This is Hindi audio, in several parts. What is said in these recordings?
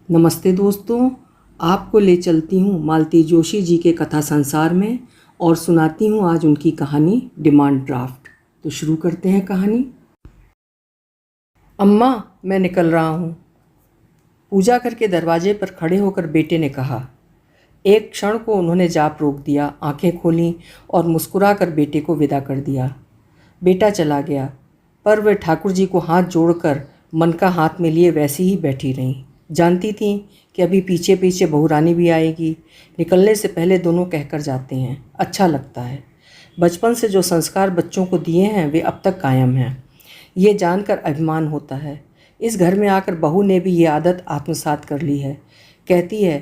नमस्ते दोस्तों, आपको ले चलती हूँ मालती जोशी जी के कथा संसार में और सुनाती हूँ आज उनकी कहानी डिमांड ड्राफ्ट। तो शुरू करते हैं कहानी। अम्मा, मैं निकल रहा हूँ। पूजा घर के दरवाजे पर खड़े होकर बेटे ने कहा। एक क्षण को उन्होंने जाप रोक दिया, आंखें खोलीं और मुस्कुराकर बेटे को विदा कर दिया। बेटा चला गया, पर वह ठाकुर जी को हाथ जोड़कर मन का हाथ में लिए वैसी ही बैठी रहीं। जानती थीं कि अभी पीछे पीछे बहू रानी भी आएगी। निकलने से पहले दोनों कहकर जाते हैं, अच्छा लगता है। बचपन से जो संस्कार बच्चों को दिए हैं वे अब तक कायम हैं। ये जानकर अभिमान होता है। इस घर में आकर बहू ने भी ये आदत आत्मसात कर ली है। कहती है,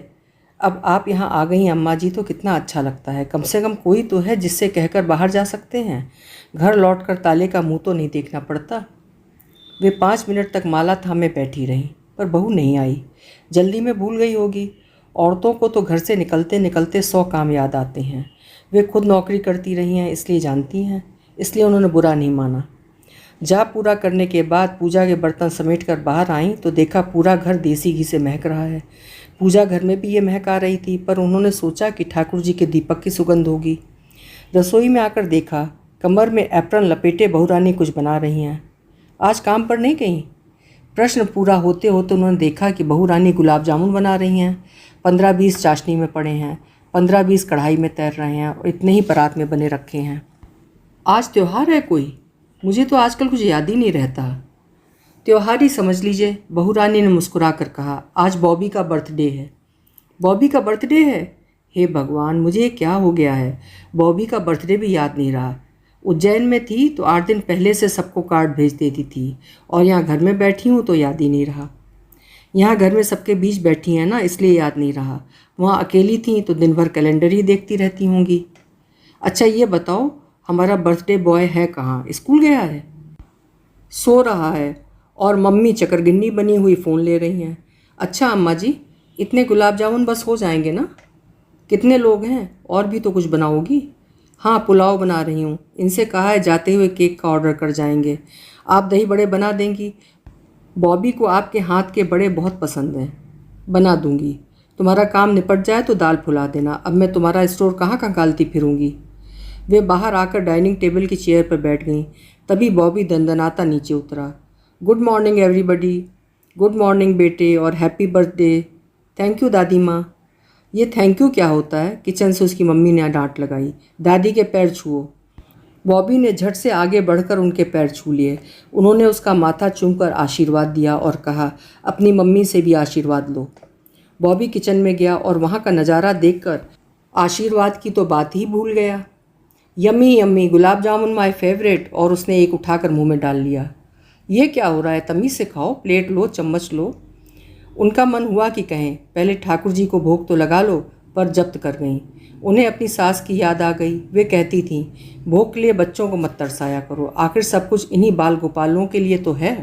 अब आप यहाँ आ गई अम्मा जी तो कितना अच्छा लगता है। कम से कम कोई तो है जिससे कहकर बाहर जा सकते हैं। घर लौटकर ताले का मुंह तो नहीं देखना पड़ता। वे 5 मिनट तक माला थामे बैठी रहीं, पर बहू नहीं आई। जल्दी में भूल गई होगी। औरतों को तो घर से निकलते निकलते 100 काम याद आते हैं। वे खुद नौकरी करती रही हैं, इसलिए जानती हैं। इसलिए उन्होंने बुरा नहीं माना। जाप पूरा करने के बाद पूजा के बर्तन समेट कर बाहर आईं तो देखा पूरा घर देसी घी से महक रहा है। पूजा घर में भी ये महक आ रही थी, पर उन्होंने सोचा कि ठाकुर जी के दीपक की सुगंध होगी। रसोई में आकर देखा, कमर में एप्रन लपेटे बहू रानी कुछ बना रही हैं। आज काम पर नहीं गईं? प्रश्न पूरा होते होते उन्होंने देखा कि बहू रानी गुलाब जामुन बना रही हैं। 15-20 चाशनी में पड़े हैं, 15-20 कढ़ाई में तैर रहे हैं और इतने ही परात में बने रखे हैं। आज त्यौहार है कोई? मुझे तो आजकल कुछ याद ही नहीं रहता। त्यौहार ही समझ लीजिए, बहू रानी ने मुस्कुरा कर कहा। आज बॉबी का बर्थडे है। बॉबी का बर्थडे है? हे भगवान, मुझे ये क्या हो गया है। बॉबी का बर्थडे भी याद नहीं रहा। उज्जैन में थी तो 8 दिन पहले से सबको कार्ड भेज देती थी, और यहाँ घर में बैठी हूँ तो याद ही नहीं रहा। यहाँ घर में सबके बीच बैठी हैं ना, इसलिए याद नहीं रहा। वहाँ अकेली थी तो दिन भर कैलेंडर ही देखती रहती होंगी। अच्छा ये बताओ, हमारा बर्थडे बॉय है कहाँ? स्कूल गया है? सो रहा है, और मम्मी चकरगिन्नी बनी हुई फ़ोन ले रही हैं। अच्छा अम्मा जी, इतने गुलाब जामुन बस हो जाएंगे ना? कितने लोग हैं? और भी तो कुछ बनाओगी? हाँ, पुलाव बना रही हूँ। इनसे कहा है जाते हुए केक का ऑर्डर कर जाएंगे। आप दही बड़े बना देंगी? बॉबी को आपके हाथ के बड़े बहुत पसंद हैं। बना दूंगी। तुम्हारा काम निपट जाए तो दाल फुला देना। अब मैं तुम्हारा स्टोर कहाँ खंगालती फिरूंगी। वे बाहर आकर डाइनिंग टेबल की चेयर पर बैठ गईं। तभी बॉबी दंदनाता नीचे उतरा। Good morning everybody. Good morning बेटे, और हैप्पी बर्थडे। थैंक यू दादी माँ। ये थैंक यू क्या होता है? किचन से उसकी मम्मी ने डांट लगाई। दादी के पैर छुओ। बॉबी ने झट से आगे बढ़कर उनके पैर छू लिए। उन्होंने उसका माथा चूमकर आशीर्वाद दिया और कहा, अपनी मम्मी से भी आशीर्वाद लो। बॉबी किचन में गया और वहाँ का नज़ारा देखकर आशीर्वाद की तो बात ही भूल गया। Yummy yummy, gulab jamun my favourite, और उसने एक उठाकर मुंह में डाल लिया। ये क्या हो रहा है? तमीज़ से खाओ, प्लेट लो, चम्मच लो। उनका मन हुआ कि कहें, पहले ठाकुर जी को भोग तो लगा लो, पर जब्त कर गईं। उन्हें अपनी सास की याद आ गई। वे कहती थीं, भोग के लिए बच्चों को मत तरसाया करो, आखिर सब कुछ इन्हीं बाल गोपालों के लिए तो है।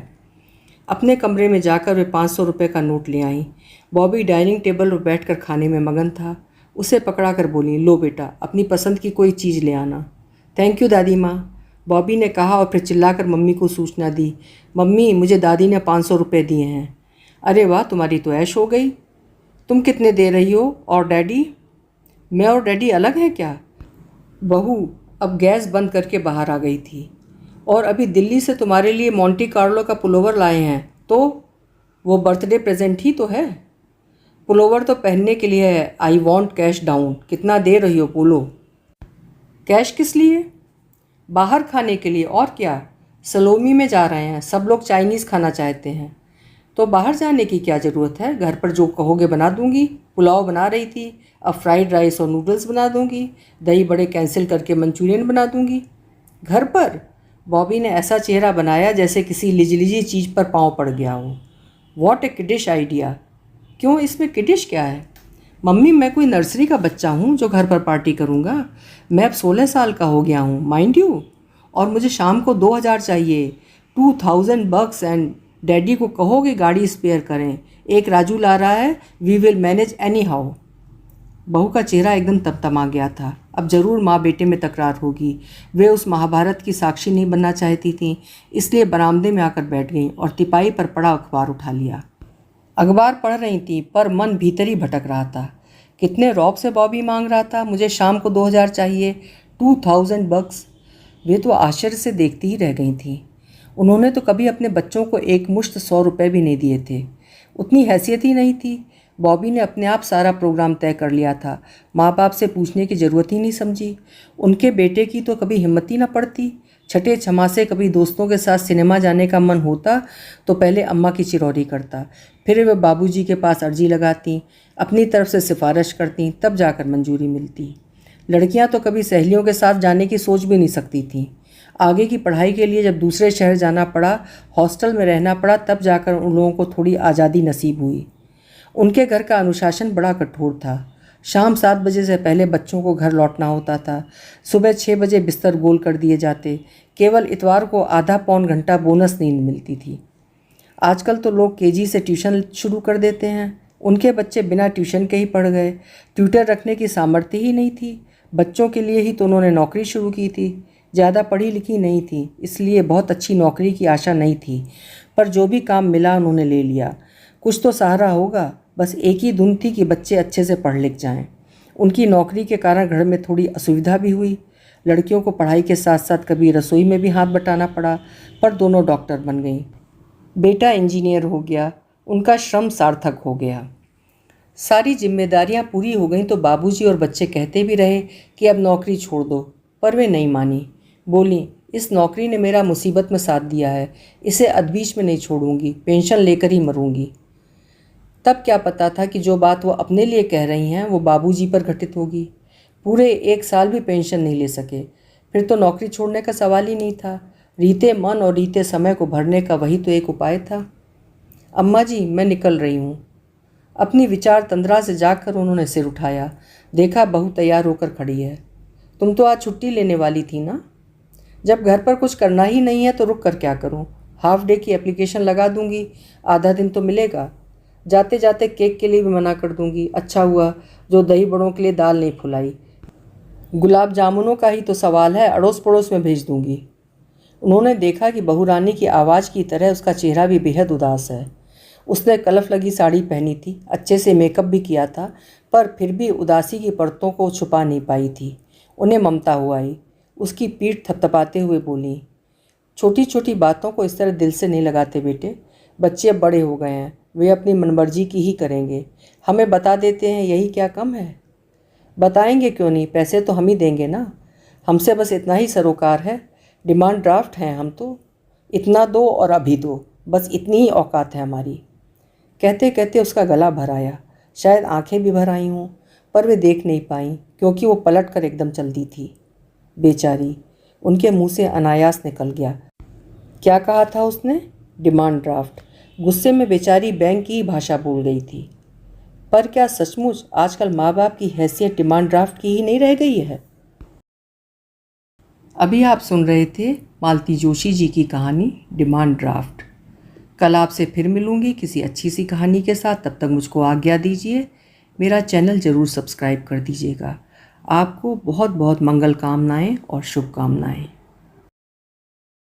अपने कमरे में जाकर वे 500 रुपये का नोट ले आईं। बॉबी डाइनिंग टेबल पर बैठकर खाने में मगन था। उसे पकड़ा कर बोली, लो बेटा, अपनी पसंद की कोई चीज़ ले आना। थैंक यू दादी माँ, बॉबी ने कहा और फिर चिल्लाकर मम्मी को सूचना दी। मम्मी, मुझे दादी ने 500 रुपये दिए हैं। अरे वाह, तुम्हारी तो ऐश हो गई। तुम कितने दे रही हो? और डैडी? मैं और डैडी अलग हैं क्या? बहू अब गैस बंद करके बाहर आ गई थी। और अभी दिल्ली से तुम्हारे लिए मोंटी कार्लो का पुलोवर लाए हैं, तो वो बर्थडे प्रेजेंट ही तो है। पुलोवर तो पहनने के लिए है। I want cash down. कितना दे रही हो बोलो? कैश किस लिए? बाहर खाने के लिए, और क्या। सलोमी में जा रहे हैं, सब लोग चाइनीज़ खाना चाहते हैं। तो बाहर जाने की क्या ज़रूरत है? घर पर जो कहोगे बना दूंगी। पुलाव बना रही थी, अब फ्राइड राइस और नूडल्स बना दूंगी। दही बड़े कैंसिल करके मंचूरियन बना दूंगी। घर पर? बॉबी ने ऐसा चेहरा बनाया जैसे किसी लिजलिजी चीज़ पर पाँव पड़ गया हो। What A kiddish idea. क्यों, इसमें किडिश क्या है? मम्मी, मैं कोई नर्सरी का बच्चा हूँ जो घर पर पार्टी करूँगा? मैं अब 16 साल का हो गया हूँ, माइंड यू। और मुझे शाम को 2000 चाहिए, $2000 एंड डैडी को कहोगे गाड़ी स्पेयर करें। एक राजू ला रहा है, we will manage anyhow. बहू का चेहरा एकदम तमतमा गया था। अब जरूर माँ बेटे में तकरार होगी। वे उस महाभारत की साक्षी नहीं बनना चाहती थीं, इसलिए बरामदे में आकर बैठ गईं और तिपाई पर पड़ा अखबार उठा लिया। अखबार पढ़ रही थी पर मन भीतर ही भटक रहा था। कितने रौब से बॉबी मांग रहा था, मुझे शाम को 2000 चाहिए, 2000 बक्स। वे तो आश्चर्य से देखती ही रह गई थीं। उन्होंने तो कभी अपने बच्चों को एक मुश्त 100 रुपये भी नहीं दिए थे। उतनी हैसियत ही नहीं थी। बॉबी ने अपने आप सारा प्रोग्राम तय कर लिया था। माँ बाप से पूछने की ज़रूरत ही नहीं समझी। उनके बेटे की तो कभी हिम्मत ही न पड़ती। छठे छमासे कभी दोस्तों के साथ सिनेमा जाने का मन होता तो पहले अम्मा की चिरौरी करता, फिर वे बाबूजी के पास अर्जी लगाती, अपनी तरफ से सिफारिश करती, तब जाकर मंजूरी मिलती। लड़कियां तो कभी सहेलियों के साथ जाने की सोच भी नहीं सकती थीं। आगे की पढ़ाई के लिए जब दूसरे शहर जाना पड़ा, हॉस्टल में रहना पड़ा, तब जाकर उन लोगों को थोड़ी आज़ादी नसीब हुई। उनके घर का अनुशासन बड़ा कठोर था। शाम 7 बजे से पहले बच्चों को घर लौटना होता था। सुबह 6 बजे बिस्तर गोल कर दिए जाते। केवल इतवार को आधा पौन घंटा बोनस नींद मिलती थी। आजकल तो लोग केजी से ट्यूशन शुरू कर देते हैं। उनके बच्चे बिना ट्यूशन के ही पढ़ गए। ट्यूटर रखने की सामर्थ्य ही नहीं थी। बच्चों के लिए ही तो उन्होंने नौकरी शुरू की थी। ज़्यादा पढ़ी लिखी नहीं थी, इसलिए बहुत अच्छी नौकरी की आशा नहीं थी, पर जो भी काम मिला उन्होंने ले लिया। कुछ तो सहारा होगा। बस एक ही धुन थी कि बच्चे अच्छे से पढ़ लिख जाएं। उनकी नौकरी के कारण घर में थोड़ी असुविधा भी हुई। लड़कियों को पढ़ाई के साथ साथ कभी रसोई में भी हाथ बटाना पड़ा, पर दोनों डॉक्टर बन गईं। बेटा इंजीनियर हो गया। उनका श्रम सार्थक हो गया। सारी जिम्मेदारियां पूरी हो गईं तो बाबूजी और बच्चे कहते भी रहे कि अब नौकरी छोड़ दो, पर वे नहीं मानी। बोली, इस नौकरी ने मेरा मुसीबत में साथ दिया है, इसे अदबीच में नहीं छोड़ूंगी, पेंशन लेकर ही मरूंगी। तब क्या पता था कि जो बात वो अपने लिए कह रही हैं वो बाबूजी पर घटित होगी। पूरे 1 साल भी पेंशन नहीं ले सके। फिर तो नौकरी छोड़ने का सवाल ही नहीं था। रीते मन और रीते समय को भरने का वही तो एक उपाय था। अम्मा जी, मैं निकल रही हूँ। अपनी विचार तंद्रा से जाकर उन्होंने सिर उठाया। देखा बहू तैयार होकर खड़ी है। तुम तो आज छुट्टी लेने वाली थी ना? जब घर पर कुछ करना ही नहीं है तो रुक कर क्या करूँ? हाफ डे की एप्लीकेशन लगा दूंगी, आधा दिन तो मिलेगा। जाते जाते केक के लिए भी मना कर दूंगी। अच्छा हुआ जो दही बड़ों के लिए दाल नहीं फुलाई। गुलाब जामुनों का ही तो सवाल है, अड़ोस पड़ोस में भेज दूंगी। उन्होंने देखा कि बहू रानी की आवाज़ की तरह उसका चेहरा भी बेहद उदास है। उसने कलफ लगी साड़ी पहनी थी, अच्छे से मेकअप भी किया था, पर फिर भी उदासी की परतों को छुपा नहीं पाई थी। उन्हें ममता हुआ आई। उसकी पीठ थपथपाते हुए बोली, छोटी छोटी बातों को इस तरह दिल से नहीं लगाते बेटे। बच्चे अब बड़े हो गए हैं, वे अपनी मनमर्जी की ही करेंगे। हमें बता देते हैं, यही क्या कम है? बताएंगे क्यों नहीं, पैसे तो हम ही देंगे ना। हमसे बस इतना ही सरोकार है। डिमांड ड्राफ्ट हैं हम तो। इतना दो और अभी दो, बस इतनी ही औकात है हमारी। कहते कहते उसका गला भर आया। शायद आंखें भी भर आई हों, पर वे देख नहीं पाईं क्योंकि वो पलट कर एकदम चल दी थी। बेचारी, उनके मुंह से अनायास निकल गया। क्या कहा था उसने? Demand draft. गुस्से में बेचारी बैंक की ही भाषा बोल गई थी। पर क्या सचमुच आजकल माँ बाप की हैसियत डिमांड ड्राफ्ट की ही नहीं रह गई है? अभी आप सुन रहे थे मालती जोशी जी की कहानी डिमांड ड्राफ्ट। कल आपसे फिर मिलूंगी किसी अच्छी सी कहानी के साथ। तब तक मुझको आज्ञा दीजिए। मेरा चैनल ज़रूर सब्सक्राइब कर दीजिएगा। आपको बहुत बहुत मंगल कामनाएं और शुभकामनाएं।